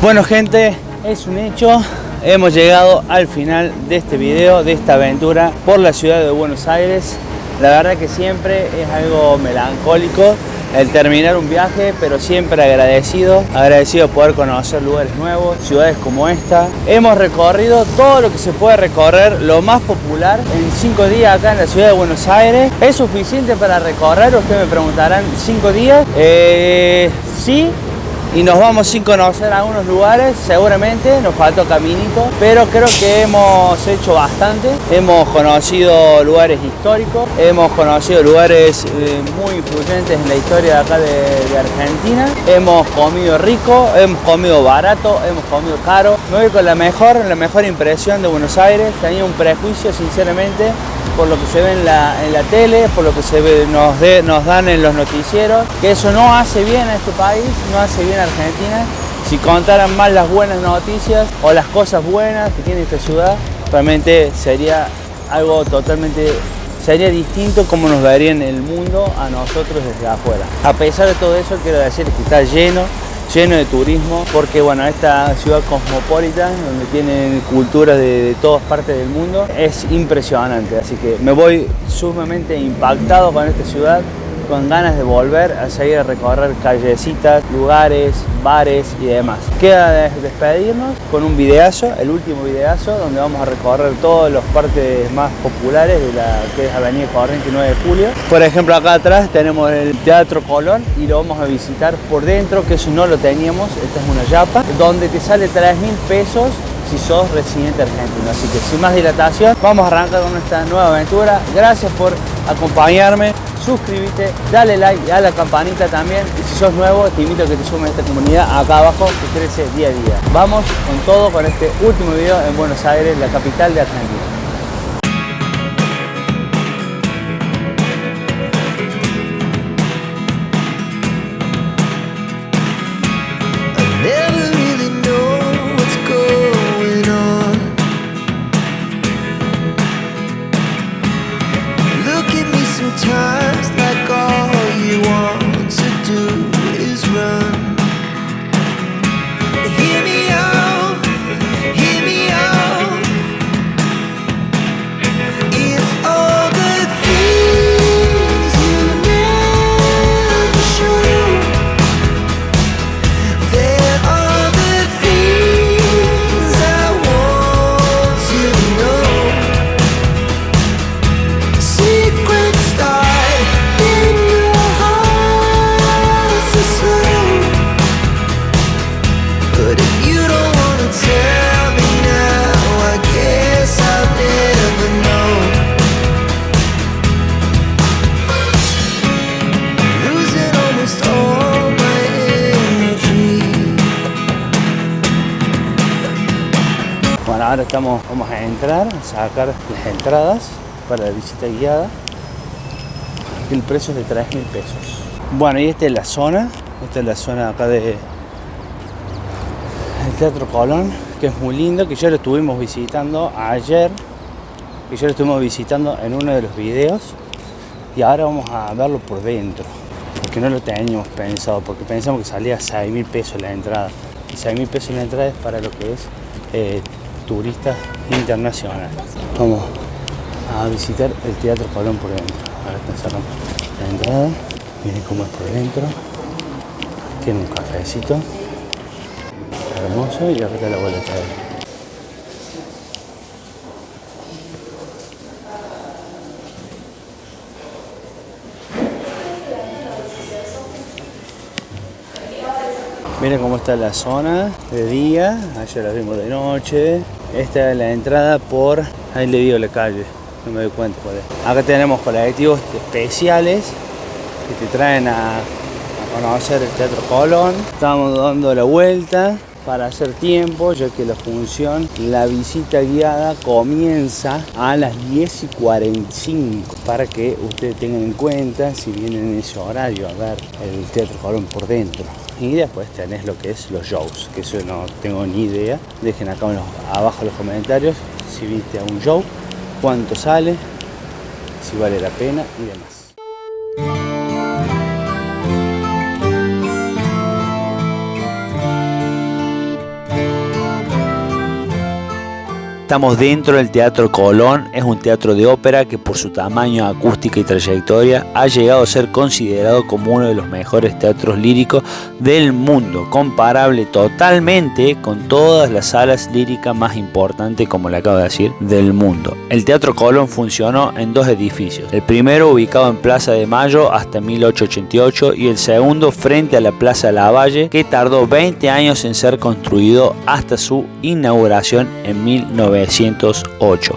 Bueno gente, es un hecho, hemos llegado al final de este video, de esta aventura por la ciudad de Buenos Aires. La verdad que siempre es algo melancólico el terminar un viaje, pero siempre agradecido de poder conocer lugares nuevos, ciudades como esta. Hemos recorrido todo lo que se puede recorrer, lo más popular, en 5 días acá en la ciudad de Buenos Aires. ¿Es suficiente para recorrer? Ustedes me preguntarán, ¿5 días? Sí. Y nos vamos sin conocer algunos lugares, seguramente nos faltó caminito, pero creo que hemos hecho bastante. Hemos conocido lugares históricos, hemos conocido lugares muy influyentes en la historia de acá de Argentina. Hemos comido rico, hemos comido barato, hemos comido caro. Me voy con la mejor impresión de Buenos Aires. Tenía un prejuicio, sinceramente, por lo que se ve en la tele, por lo que se ve, nos dan en los noticieros, que eso no hace bien a este país, no hace bien a Argentina. Si contaran más las buenas noticias o las cosas buenas que tiene esta ciudad, realmente sería algo sería distinto como nos vería en el mundo a nosotros desde afuera. A pesar de todo eso, quiero decir que está lleno de turismo, porque bueno, esta ciudad cosmopolita, donde tienen culturas de todas partes del mundo, es impresionante. Así que me voy sumamente impactado con esta ciudad, con ganas de volver a seguir a recorrer callecitas, lugares, bares y demás. Queda despedirnos con un videazo, el último videazo, donde vamos a recorrer todas las partes más populares de la que es Avenida Corrientes 9 de Julio. Por ejemplo, acá atrás tenemos el Teatro Colón y lo vamos a visitar por dentro, que eso no lo teníamos. Esta es una yapa, donde te sale 3.000 pesos si sos residente argentino. Así que sin más dilatación, vamos a arrancar con esta nueva aventura. Gracias por acompañarme. Suscríbete, dale like y a la campanita también. Y si sos nuevo, te invito a que te sumes a esta comunidad acá abajo, que crece día a día. Vamos con todo con este último video en Buenos Aires, la capital de Argentina. Bueno, ahora vamos a entrar, a sacar las entradas para la visita guiada. El precio es de 3.000 pesos. Bueno, y esta es la zona acá del Teatro Colón, que es muy lindo, que ya lo estuvimos visitando ayer, que ya lo estuvimos visitando en uno de los videos, y ahora vamos a verlo por dentro, porque no lo teníamos pensado, porque pensamos que salía 6.000 pesos la entrada, y 6.000 pesos la entrada es para lo que es turistas internacionales. Vamos a visitar el Teatro Colón por dentro. Ahora están sacando la entrada. Miren cómo es por dentro. Tiene un cafecito hermoso y acá está la boleta de él. Miren cómo está la zona de día, ayer la vimos de noche. Esta es la entrada por, ahí le digo la calle, no me doy cuenta cuál es. Acá tenemos colectivos especiales que te traen a conocer el Teatro Colón. Estamos dando la vuelta para hacer tiempo, ya que la visita guiada comienza a las 10:45, para que ustedes tengan en cuenta si vienen en ese horario a ver el Teatro Colón por dentro. Y después tenés lo que es los shows, que eso no tengo ni idea. Dejen acá abajo en los comentarios si viste a un show, cuánto sale, si vale la pena y demás. Estamos dentro del Teatro Colón, es un teatro de ópera que por su tamaño, acústica y trayectoria ha llegado a ser considerado como uno de los mejores teatros líricos del mundo, comparable totalmente con todas las salas líricas más importantes, como le acabo de decir, del mundo. El Teatro Colón funcionó en dos edificios, el primero ubicado en Plaza de Mayo hasta 1888 y el segundo frente a la Plaza Lavalle, que tardó 20 años en ser construido hasta su inauguración en 1908.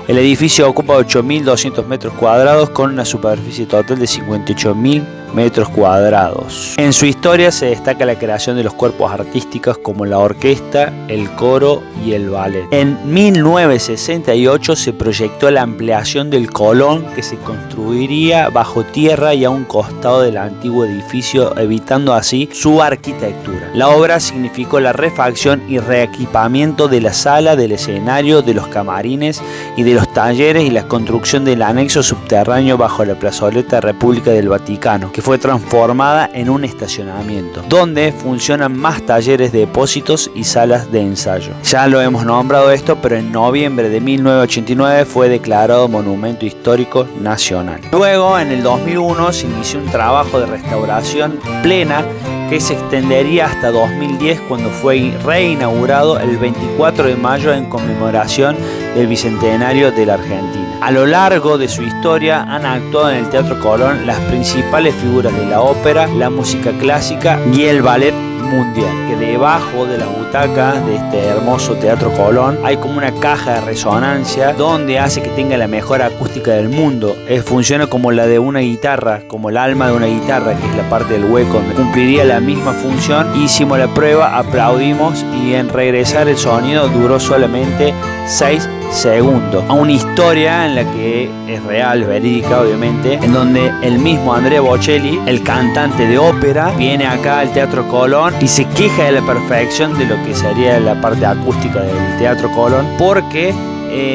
El edificio ocupa 8.200 metros cuadrados con una superficie total de 58.000 metros cuadrados. En su historia se destaca la creación de los cuerpos artísticos como la orquesta, el coro y el ballet. En 1968 se proyectó la ampliación del Colón, que se construiría bajo tierra y a un costado del antiguo edificio, evitando así su arquitectura. La obra significó la refacción y reequipamiento de la sala, del escenario, de los camarines y de los talleres y la construcción del anexo subterráneo bajo la plazoleta República del Vaticano, que fue transformada en un estacionamiento, donde funcionan más talleres de depósitos y salas de ensayo. Ya lo hemos nombrado esto, pero en noviembre de 1989 fue declarado Monumento Histórico Nacional. Luego, en el 2001, se inició un trabajo de restauración plena que se extendería hasta 2010, cuando fue reinaugurado el 24 de mayo en conmemoración del bicentenario de la Argentina. A lo largo de su historia han actuado en el Teatro Colón las principales figuras de la ópera, la música clásica y el ballet mundial, que debajo de las butacas de este hermoso Teatro Colón hay como una caja de resonancia donde hace que tenga la mejor acústica del mundo. Funciona como la de una guitarra, como el alma de una guitarra, que es la parte del hueco, cumpliría la misma función. Hicimos la prueba, aplaudimos y en regresar el sonido duró solamente 6 segundos. A una historia en la que es real, verídica obviamente, en donde el mismo Andrea Bocelli, el cantante de ópera, viene acá al Teatro Colón y se queja de la perfección de lo que sería la parte acústica del Teatro Colón, porque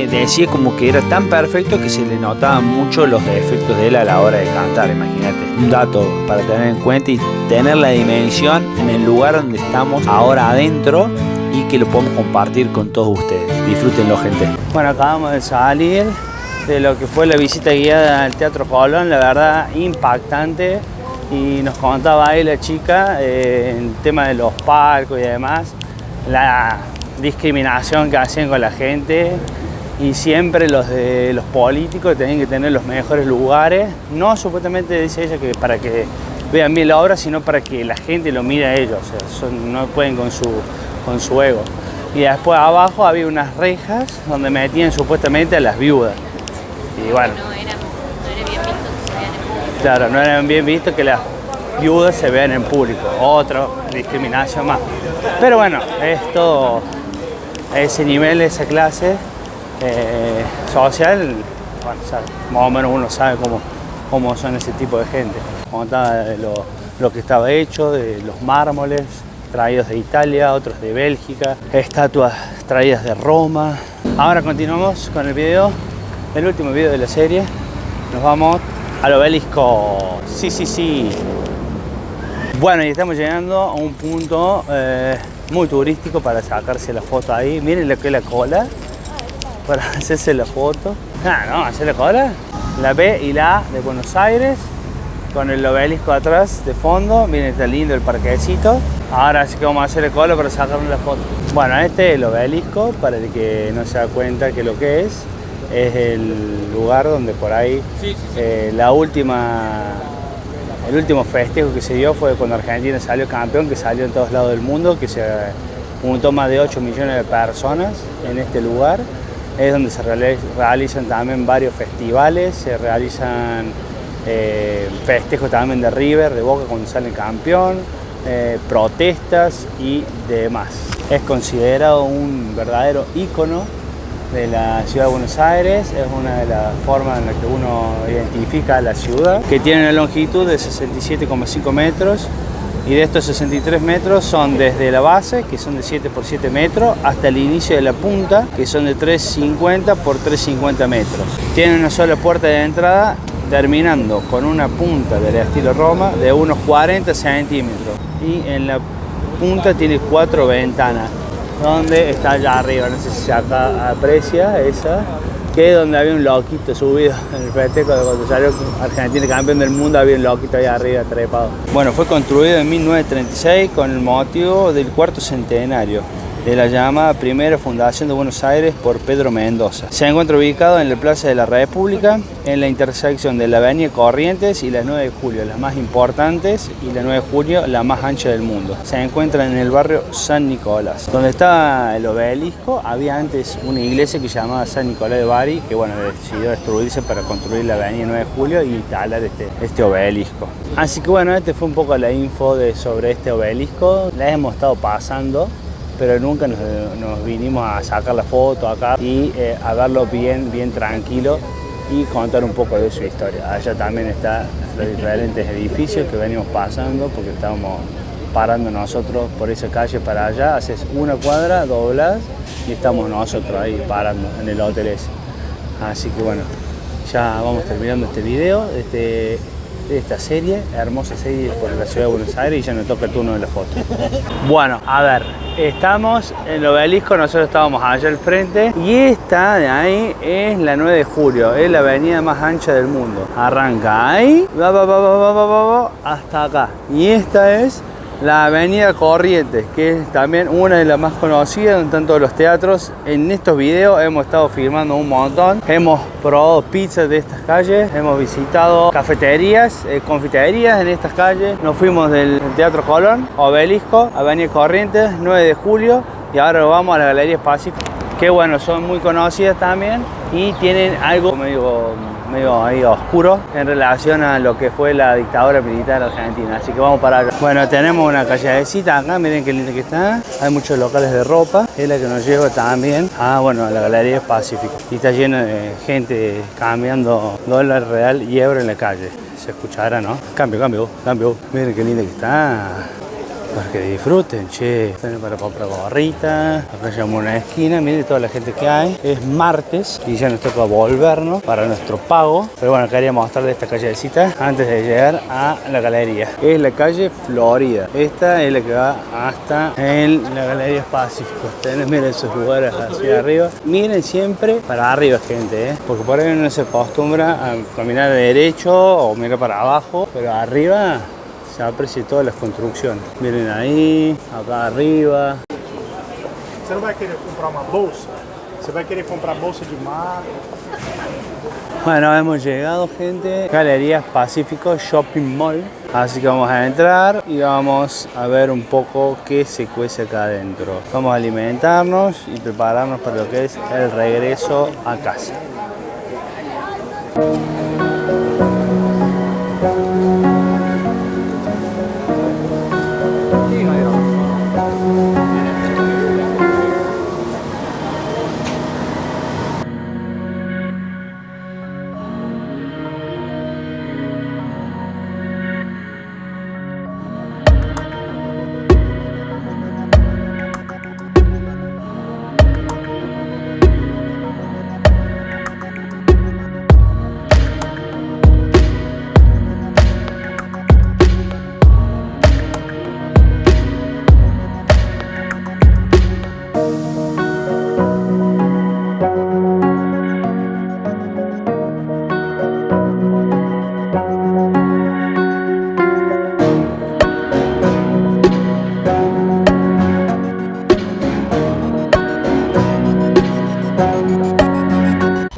decía como que era tan perfecto que se le notaban mucho los defectos de él a la hora de cantar. Imagínate, un dato para tener en cuenta y tener la dimensión en el lugar donde estamos ahora adentro y que lo podemos compartir con todos ustedes. Disfrútenlo, gente. Bueno, acabamos de salir de lo que fue la visita guiada al Teatro Colón, la verdad impactante, y nos contaba ahí la chica el tema de los palcos y demás, la discriminación que hacían con la gente, y siempre los políticos tenían que tener los mejores lugares, no supuestamente dice ella que para que vean bien la obra, sino para que la gente lo mire a ellos, o sea, no pueden con su ego. Y después abajo había unas rejas donde metían supuestamente a las viudas. Y bueno, no era bien visto que se vean en público. Claro, no era bien visto que las viudas se vean en público. Otra discriminación más. Pero bueno, es todo a ese nivel, esa clase social. Bueno, sabe, más o menos uno sabe cómo son ese tipo de gente. Contaba de lo que estaba hecho, de los mármoles traídos de Italia, otros de Bélgica, estatuas traídas de Roma. Ahora continuamos con el video, el último video de la serie. Nos vamos al obelisco. Sí. Bueno, y estamos llegando a un punto muy turístico para sacarse la foto ahí. Miren lo que es la cola para hacerse la foto. No, hacer la cola. La B y la A de Buenos Aires, con el obelisco atrás de fondo. Miren, está lindo el parquecito. Ahora sí que vamos a hacer el cola para sacarnos la foto. Bueno, este es el obelisco, para el que no se da cuenta que lo que es el lugar donde por ahí el último festejo que se dio fue cuando Argentina salió campeón, que salió en todos lados del mundo, que se juntó más de 8 millones de personas en este lugar. Es donde se realizan también varios festivales, se realizan festejos también de River, de Boca cuando sale campeón, protestas y demás. Es considerado un verdadero ícono de la ciudad de Buenos Aires, es una de las formas en las que uno identifica la ciudad, que tiene una longitud de 67,5 metros, y de estos 63 metros son desde la base, que son de 7 por 7 metros, hasta el inicio de la punta, que son de 3,50 por 3,50 metros. Tiene una sola puerta de entrada, terminando con una punta del estilo Roma de unos 40 centímetros, y en la punta tiene 4 ventanas. donde está allá arriba, no sé si se acá aprecia esa, que es donde había un loquito subido en el festejo de cuando salió Argentina campeón del mundo, había un loquito ahí arriba trepado. Bueno, fue construido en 1936 con el motivo del cuarto centenario de la llamada primera fundación de Buenos Aires por Pedro Mendoza. Se encuentra ubicado en la Plaza de la República, en la intersección de la Avenida Corrientes y la 9 de Julio, las más importantes, y la 9 de Julio, la más ancha del mundo. Se encuentra en el barrio San Nicolás. Donde está el obelisco, había antes una iglesia que se llamaba San Nicolás de Bari, que bueno, decidió destruirse para construir la Avenida 9 de Julio y instalar este obelisco. Así que bueno, este fue un poco la info sobre este obelisco. La hemos estado pasando, pero nunca nos vinimos a sacar la foto acá y a verlo bien tranquilo y contar un poco de su historia. Allá también están los diferentes edificios que venimos pasando, porque estábamos parando nosotros por esa calle para allá. Haces una cuadra, doblas y estamos nosotros ahí parando en el hotel ese. Así que bueno, ya vamos terminando este video de esta serie, hermosa serie por la ciudad de Buenos Aires, y ya nos toca el turno de la foto. Bueno, a ver, estamos en el obelisco, nosotros estábamos allá al frente, y esta de ahí es la 9 de Julio, es la avenida más ancha del mundo. Arranca ahí, va, hasta acá. Y esta es la avenida Corrientes, que es también una de las más conocidas, donde están todos los teatros. En estos videos hemos estado filmando un montón, hemos probado pizzas de estas calles, hemos visitado cafeterías, confiterías en estas calles. Nos fuimos del Teatro Colón, Obelisco, avenida Corrientes, 9 de Julio, y ahora vamos a la Galería Pacífico, que bueno, son muy conocidas también y tienen algo medio ahí oscuro en relación a lo que fue la dictadura militar argentina. Así que vamos para allá. Bueno, tenemos una callecita acá, miren qué linda que está. Hay muchos locales de ropa, es la que nos lleva también a la Galería Pacífico. Y está lleno de gente cambiando dólar real y euro en la calle. Se escuchará, ¿no? Cambio. Miren qué linda que está. Para que disfruten, che. Están para comprar gorritas. Acá llamamos una esquina, miren toda la gente que hay. Es martes y ya nos toca volvernos para nuestro pago. Pero bueno, quería mostrarles esta callecita antes de llegar a la galería. Es la calle Florida. Esta es la que va hasta la Galería Pacífico. Ustedes miren esos lugares hacia arriba. Miren siempre para arriba, gente, porque por ahí uno se acostumbra a caminar derecho o mirar para abajo, pero arriba se aprecia todas las construcciones. Miren ahí, acá arriba. Você não vai querer comprar uma bolsa? Você vai querer comprar bolsa de mar? Bueno, hemos llegado, gente. Galerías Pacífico Shopping Mall. Así que vamos a entrar y vamos a ver un poco qué se cuece acá adentro. Vamos a alimentarnos y prepararnos para lo que es el regreso a casa.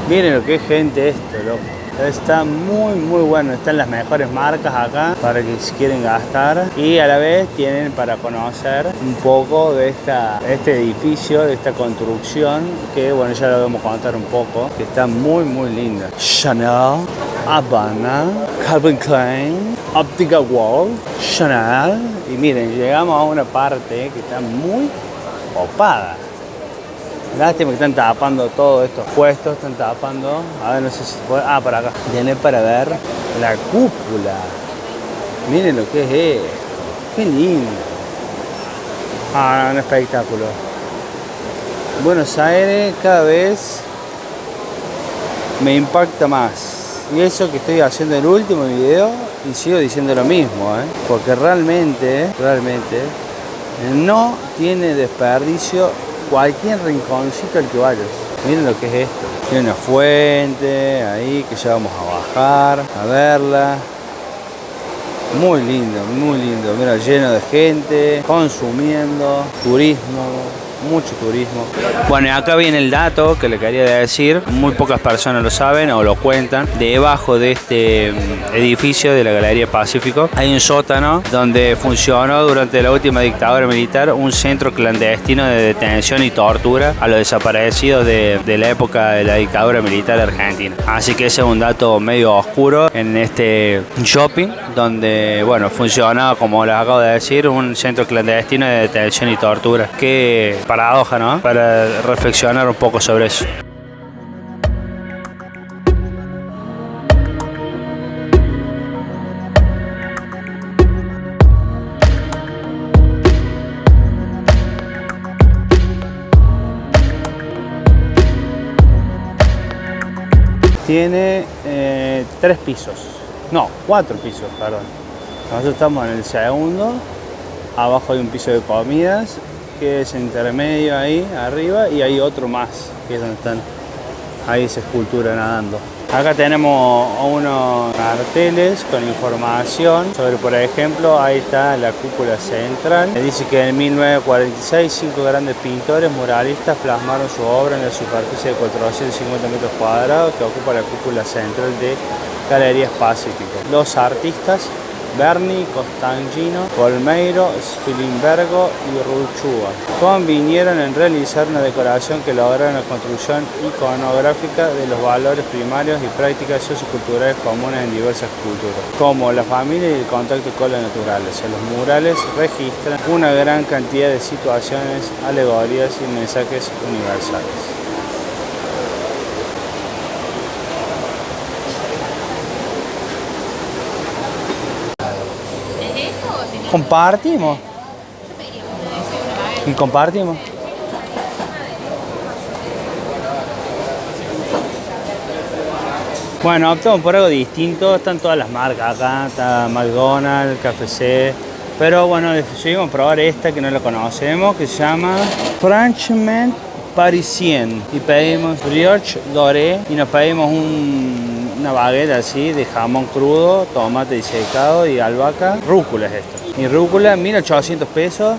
Miren lo que es, gente, esto, loco. Está muy bueno. Están las mejores marcas acá para que si quieren gastar, y a la vez tienen para conocer un poco de este edificio, de esta construcción, que bueno, ya lo vamos a contar un poco, que está muy linda. Chanel, Havana, Calvin Klein, Optica World, Chanel. Y miren, llegamos a una parte que está muy copada. Lástima que están tapando todos estos puestos, están tapando. A ver, no sé si se puede. Ah, para acá. Viene para ver la cúpula. Miren lo que es esto. Qué lindo. Ah, un espectáculo. Buenos Aires cada vez me impacta más. Y eso que estoy haciendo el último video y sigo diciendo lo mismo, porque realmente no tiene desperdicio cualquier rinconcito al que vayas. Miren lo que es esto. Tiene una fuente ahí que ya vamos a bajar a verla. Muy lindo, muy lindo. Mira, lleno de gente, consumiendo, turismo. Mucho turismo. Bueno, y acá viene el dato que le quería decir. Muy pocas personas lo saben o lo cuentan. Debajo de este edificio de la Galería Pacífico hay un sótano donde funcionó durante la última dictadura militar un centro clandestino de detención y tortura a los desaparecidos de la época de la dictadura militar argentina. Así que ese es un dato medio oscuro en este shopping donde, bueno, funcionaba, como les acabo de decir, un centro clandestino de detención y tortura. Que paradoja, ¿no? Para reflexionar un poco sobre eso. Tiene 3 pisos, no, 4 pisos, perdón. Nosotros estamos en el segundo, abajo hay un piso de comidas, que es intermedio ahí arriba, y hay otro más, que es donde están ahí esa escultura nadando. Acá tenemos unos carteles con información sobre, por ejemplo, ahí está la cúpula central. Dice que en 1946 5 grandes pintores muralistas plasmaron su obra en la superficie de 450 metros cuadrados que ocupa la cúpula central de Galerías Pacífico. Los artistas Berni, Costantino, Colmeiro, Spilimbergo y Ruchua convinieron en realizar una decoración que lograra una construcción iconográfica de los valores primarios y prácticas socioculturales comunes en diversas culturas, como la familia y el contacto con la naturaleza. Los murales registran una gran cantidad de situaciones, alegorías y mensajes universales. Compartimos. Y compartimos. Bueno, optamos por algo distinto. Están todas las marcas acá. Está McDonald's, KFC. Pero bueno, decidimos probar esta que no la conocemos, que se llama Franchement Parisien. Y pedimos brioche doré y nos pedimos una baguette así de jamón crudo, tomate disecado y albahaca. Rúcula es esto. Y rúcula, 1.800 pesos.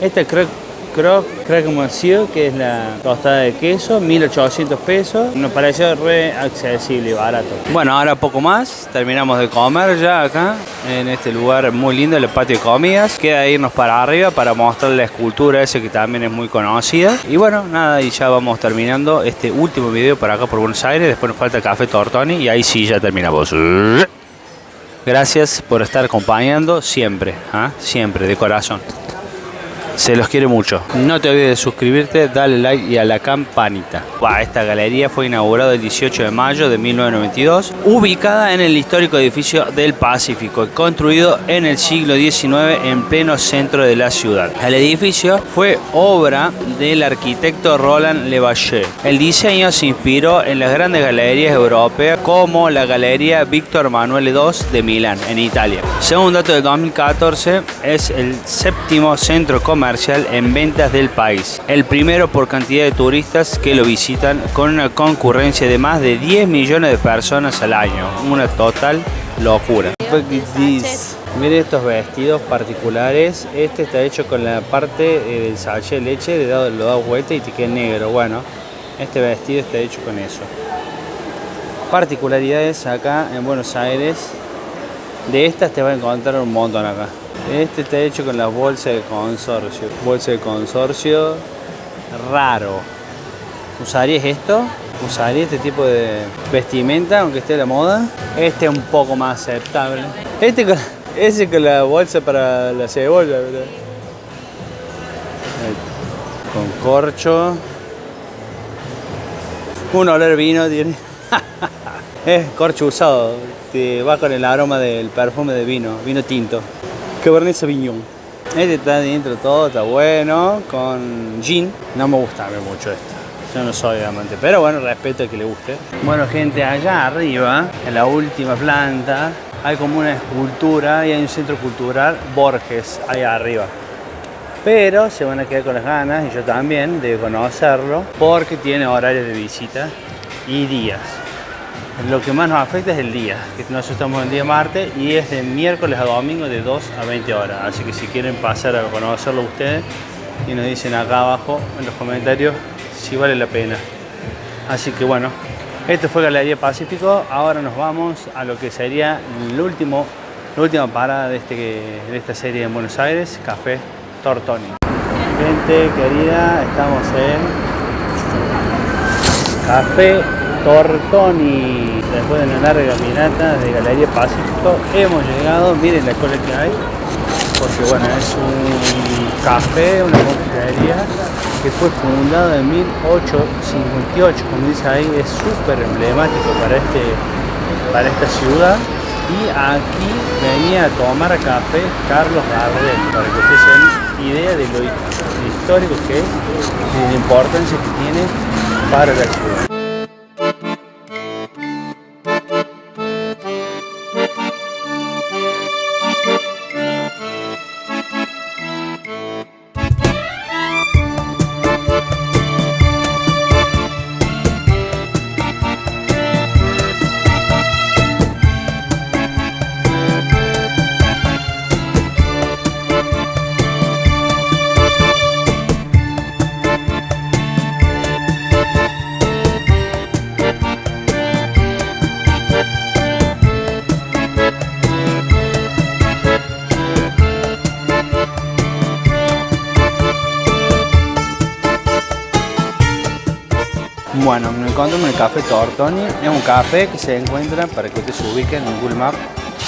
Esta Croque Monsieur, que es la tostada de queso, 1.800 pesos. Nos pareció re accesible y barato. Bueno, ahora poco más. Terminamos de comer ya acá, en este lugar muy lindo, el patio de comidas. Queda irnos para arriba para mostrar la escultura esa que también es muy conocida. Y bueno, nada, y ya vamos terminando este último video para acá por Buenos Aires. Después nos falta Café Tortoni y ahí sí ya terminamos. Gracias por estar acompañando siempre, siempre, de corazón. Se los quiere mucho. No te olvides de suscribirte, dale like y a la campanita. Esta galería fue inaugurada el 18 de mayo de 1992, ubicada en el histórico edificio del Pacífico, construido en el siglo XIX en pleno centro de la ciudad. El edificio fue obra del arquitecto Roland Le Vacher. El diseño se inspiró en las grandes galerías europeas como la Galería Víctor Emanuele II de Milán, en Italia. Según datos del 2014, es el séptimo centro comercial en ventas del país, el primero por cantidad de turistas que lo visitan, con una concurrencia de más de 10 millones de personas al año, una total locura. Miren estos vestidos particulares. Este está hecho con la parte del sachet de leche, lo da vuelta y te queda negro. Bueno, este vestido está hecho con eso. Particularidades acá en Buenos Aires, de estas te vas a encontrar un montón acá. Este está hecho con las bolsas de consorcio. Bolsa de consorcio raro. ¿Usarías esto? ¿Usaría este tipo de vestimenta aunque esté a la moda? Este es un poco más aceptable. Ese con la bolsa para la cebolla, ¿verdad? Con corcho. Un olor vino tiene. Es corcho usado. Te va con el aroma del perfume de vino tinto. Cabernet Sauvignon. Este está dentro todo, está bueno, con gin. No me gusta a mí mucho esto. Yo no soy amante, pero bueno, respeto al que le guste. Bueno, gente, allá arriba, en la última planta, hay como una escultura y hay un centro cultural Borges, ahí arriba. pero se van a quedar con las ganas, y yo también, de conocerlo, porque tiene horarios de visita y días. Lo que más nos afecta es el día, que nosotros estamos el día martes y es de miércoles a domingo de 2 a 20 horas. Así que si quieren pasar a conocerlo ustedes, y nos dicen acá abajo en los comentarios si vale la pena. Así que bueno, esto fue Galería Pacífico. Ahora nos vamos a lo que sería la última parada de esta serie en Buenos Aires, Café Tortoni. Gente querida, estamos en Café Tortoni. Después de una larga caminata de Galería Pacífico hemos llegado. Miren la cola que hay, porque bueno, es un café, una confitería que fue fundado en 1858, como dice ahí. Es súper emblemático para esta ciudad. Y aquí venía a tomar café Carlos Gardel, para que ustedes se den idea de lo histórico que es y de la importancia que tiene para la ciudad. Bueno, me encuentro en el Café Tortoni. Es un café que se encuentra, para que ustedes se ubiquen en Google Maps,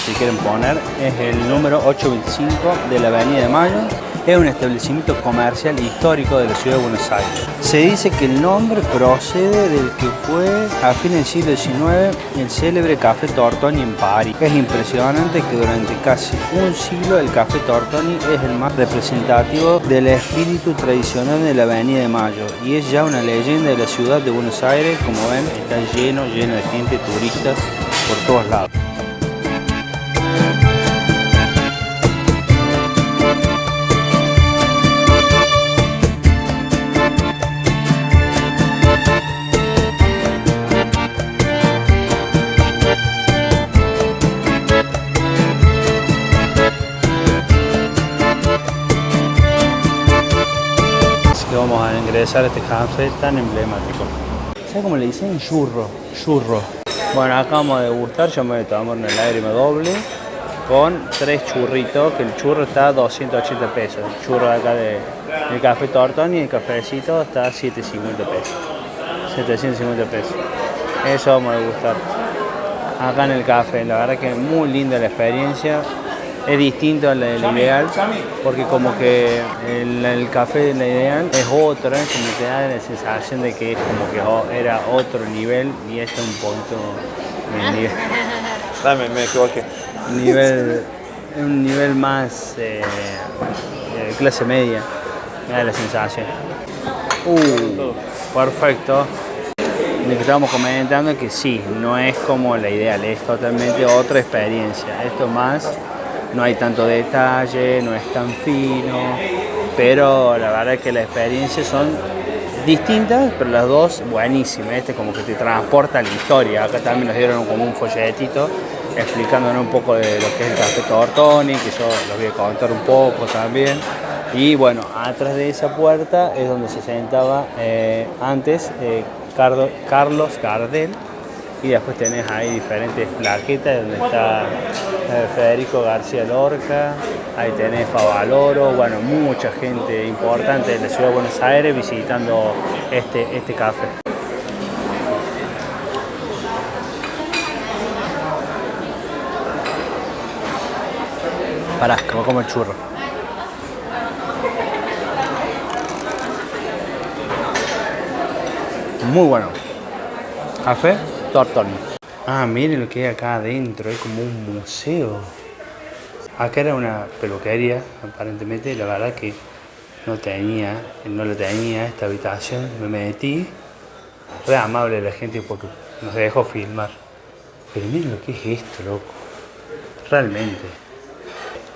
si quieren poner, es el número 825 de la Avenida de Mayo. Es un establecimiento comercial histórico de la ciudad de Buenos Aires. Se dice que el nombre procede del que fue a fines del siglo XIX el célebre Café Tortoni en París. Es impresionante que durante casi un siglo el Café Tortoni es el más representativo del espíritu tradicional de la Avenida de Mayo y es ya una leyenda de la ciudad de Buenos Aires. Como ven, está lleno de gente, turistas por todos lados. Vamos a ingresar a este café tan emblemático. ¿Sabes cómo le dicen? Churro. Bueno, acá vamos a degustar. Yo me voy a tomar una lágrima doble con 3 churritos, que el churro está a 280 pesos. El churro de acá del Café Tortoni y el cafecito está a 750 pesos. 750 pesos. Eso vamos a degustar acá en el café. La verdad que es muy linda la experiencia. Es distinto a la del Ideal, porque como que el café de la Ideal es otra, como te da la sensación de que es como que era otro nivel, y este es un poquito Me equivoqué. Un nivel más clase media, me da la sensación. Perfecto. Lo que estábamos comentando es que sí, no es como la Ideal, es totalmente otra experiencia. Esto más, no hay tanto detalle, no es tan fino, pero la verdad es que las experiencias son distintas, pero las dos buenísimas. Este como que te transporta a la historia. Acá también nos dieron como un folletito explicándonos un poco de lo que es el Café Tortoni, que yo los voy a contar un poco también. Y bueno, atrás de esa puerta es donde se sentaba antes Carlos Gardel. Y después tenés ahí diferentes plaquetas donde está Federico García Lorca, ahí tenés Favaloro, bueno, mucha gente importante de la ciudad de Buenos Aires visitando este café. Pará, que voy a comer churro. Muy bueno. Café Tortoni. Ah, miren lo que hay acá adentro, es como un museo. Acá era una peluquería, aparentemente. La verdad que no la tenía esta habitación. Me metí, re amable la gente porque nos dejó filmar. Pero miren lo que es esto, loco. Realmente.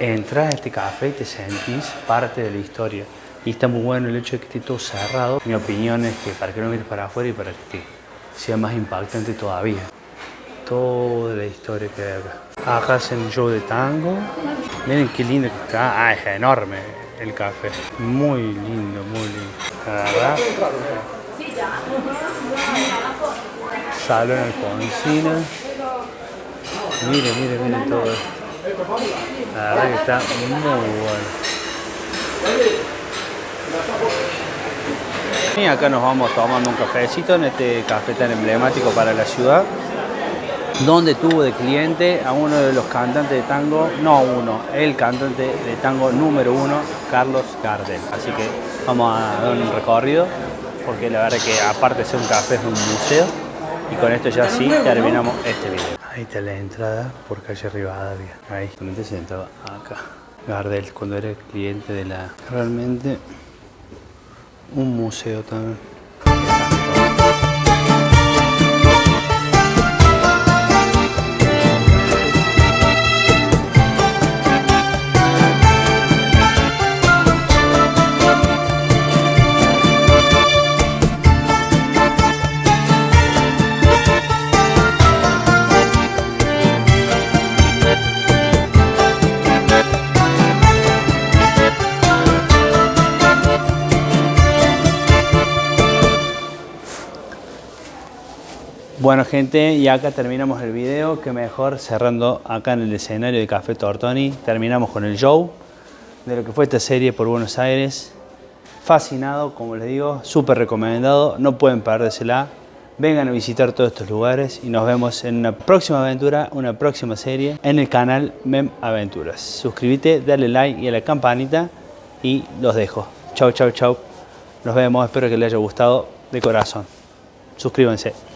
entras a este café y te sentís parte de la historia. Y está muy bueno el hecho de que esté todo cerrado. Mi opinión es que para que no mires para afuera y para que sea más impactante todavía. Toda la historia que hay acá. Acá hacen un show de tango. Miren qué lindo que está. Ah, es enorme el café. Muy lindo, muy lindo. La verdad. Salón Alfonsina. Miren todo esto. La verdad que está muy bueno. Y acá nos vamos tomando un cafecito en este café tan emblemático para la ciudad, donde tuvo de cliente a uno de los cantantes de tango, el cantante de tango número 1, Carlos Gardel. Así que vamos a dar un recorrido, porque la verdad que aparte de ser un café es un museo. Y con esto ya sí terminamos este video. Ahí está la entrada por calle Rivadavia. Ahí, realmente sentado acá. Gardel, cuando era cliente de la... Realmente un museo también. Bueno gente, y acá terminamos el video, que mejor cerrando acá en el escenario de Café Tortoni. Terminamos con el show de lo que fue esta serie por Buenos Aires. Fascinado, como les digo, súper recomendado, no pueden perdérsela. Vengan a visitar todos estos lugares y nos vemos en una próxima aventura, una próxima serie en el canal Mem Aventuras. Suscríbete, dale like y a la campanita y los dejo. Chau, chau, chau. Nos vemos, espero que les haya gustado de corazón. Suscríbanse.